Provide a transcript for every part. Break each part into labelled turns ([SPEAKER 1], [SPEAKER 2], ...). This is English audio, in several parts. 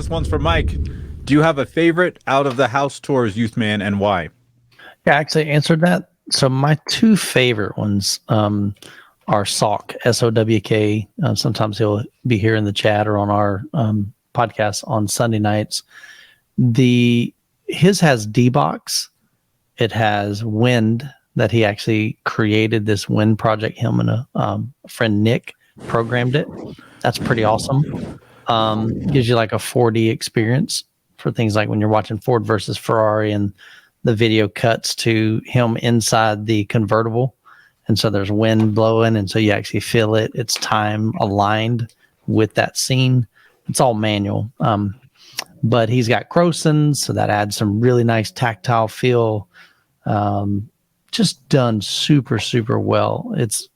[SPEAKER 1] This one's for Mike. Do you have a favorite out of the house tours, Youth Man, and why?
[SPEAKER 2] Yeah, I actually answered that. So my two favorite ones are Sawk, SOWK. Sometimes he'll be here in the chat or on our podcast on Sunday nights. His has D-Box. It has wind that he actually created this wind project. Him and a friend Nick programmed it. That's pretty awesome. Gives you like a 4D experience for things like when you're watching Ford versus Ferrari and the video cuts to him inside the convertible. And so there's wind blowing. And so you actually feel it. It's time aligned with that scene. It's all manual. But he's got Crosons, so that adds some really nice tactile feel. Just done super, super well. It's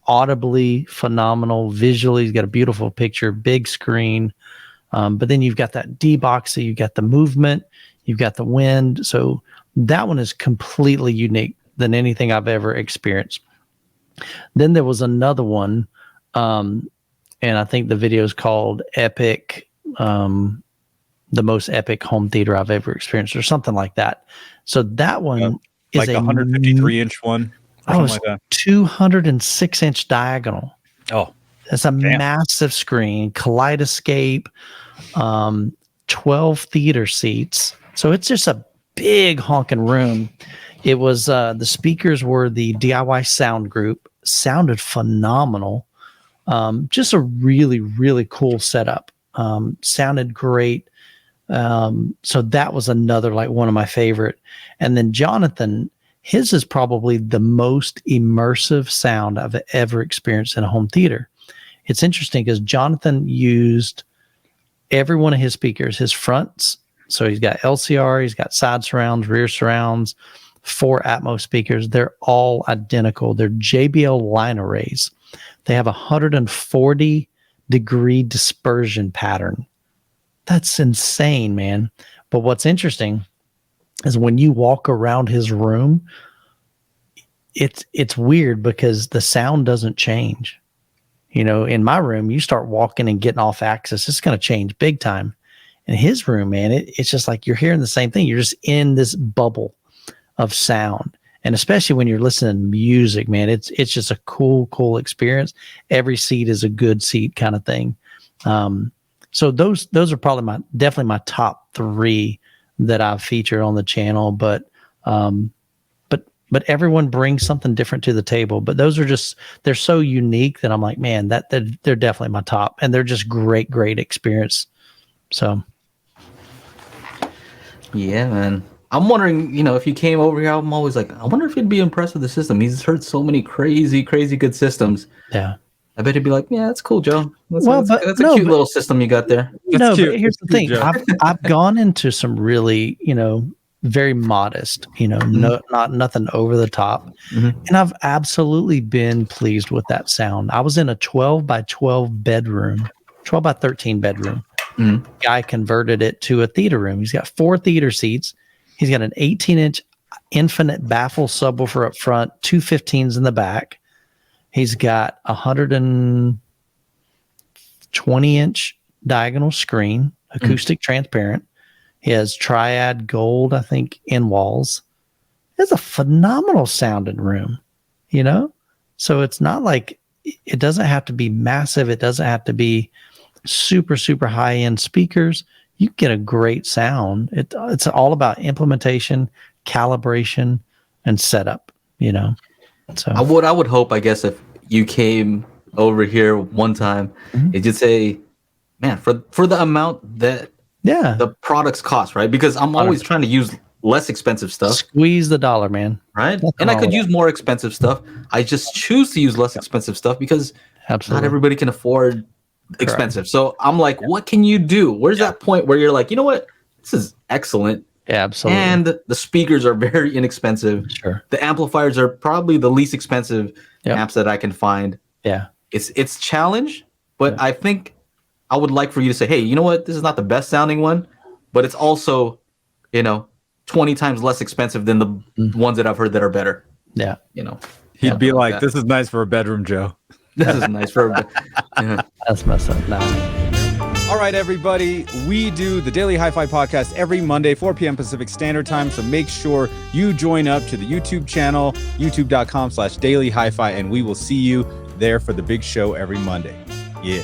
[SPEAKER 2] audibly phenomenal. Visually, he's got a beautiful picture, big screen. But then you've got that D-Box, so you've got the movement, you've got the wind. So that one is completely unique than anything I've ever experienced. Then there was another one, and I think the video is called Epic, the most epic home theater I've ever experienced, or something like that. So that one is
[SPEAKER 1] like a 153-inch one.
[SPEAKER 2] Oh, it's like 206-inch diagonal.
[SPEAKER 1] Oh,
[SPEAKER 2] it's a massive screen, kaleidoscope, 12 theater seats. So it's just a big honking room. It was the speakers were the DIY sound group. Sounded phenomenal. Just a really, really cool setup. Sounded great. So that was another like one of my favorite. And then Jonathan, his is probably the most immersive sound I've ever experienced in a home theater. It's interesting because Jonathan used every one of his speakers, his fronts. So he's got LCR, he's got side surrounds, rear surrounds, 4 Atmos speakers. They're all identical. They're JBL line arrays. They have a 140-degree dispersion pattern. That's insane, man. But what's interesting is when you walk around his room, it's weird because the sound doesn't change. You know, in my room, you start walking and getting off axis, it's going to change big time. In his room, man, it's just like you're hearing the same thing. You're just in this bubble of sound. And especially when you're listening to music, man, it's just a cool experience. Every seat is a good seat kind of thing. So those are probably definitely my top 3 that I've featured on the channel. But everyone brings something different to the table. But those are they're so unique that I'm like, man, that they're definitely my top, and they're just great experience. So,
[SPEAKER 3] yeah, man. I'm wondering, if you came over here, I'm always like, I wonder if he'd be impressed with the system. He's heard so many crazy good systems.
[SPEAKER 2] Yeah.
[SPEAKER 3] I bet he'd be like, yeah, that's cool, Joe. That's a cute little system you got there.
[SPEAKER 2] But here's the thing. I've gone into some really, very modest, not nothing over the top. Mm-hmm. And I've absolutely been pleased with that sound. I was in a 12 by 12 bedroom, 12 by 13 bedroom. Mm-hmm. Guy converted it to a theater room. He's got 4 theater seats. He's got an 18-inch infinite baffle subwoofer up front, 2 15s in the back. He's got a 120-inch diagonal screen, acoustic transparent. He has triad gold, I think, in walls. It's a phenomenal sounding room, So it's not like it doesn't have to be massive. It doesn't have to be super, super high-end speakers. You get a great sound. It's all about implementation, calibration, and setup, So
[SPEAKER 3] I would hope, I guess, if you came over here one time, it just say, man, for the amount that the products cost, right? Because I'm always trying to use less expensive stuff.
[SPEAKER 2] Squeeze the dollar, man.
[SPEAKER 3] Right? And I could use more expensive stuff. I just choose to use less expensive stuff because not everybody can afford expensive. So I'm like, what can you do? Where's that point where you're like, you know what? This is excellent.
[SPEAKER 2] Yeah, absolutely.
[SPEAKER 3] And the speakers are very inexpensive.
[SPEAKER 2] Sure.
[SPEAKER 3] The amplifiers are probably the least expensive amps that I can find.
[SPEAKER 2] Yeah.
[SPEAKER 3] It's challenge, but I think I would like for you to say, hey, you know what? This is not the best sounding one, but it's also, 20 times less expensive than the ones that I've heard that are better.
[SPEAKER 2] Yeah.
[SPEAKER 1] He'd be like, this is nice for a bedroom, Joe.
[SPEAKER 3] This is nice for
[SPEAKER 2] That's messed up now.
[SPEAKER 1] All right, everybody. We do the Daily Hi-Fi podcast every Monday, 4 p.m. Pacific Standard Time. So make sure you join up to the YouTube channel, youtube.com/Daily Hi-Fi, and we will see you there for the big show every Monday. Yeah.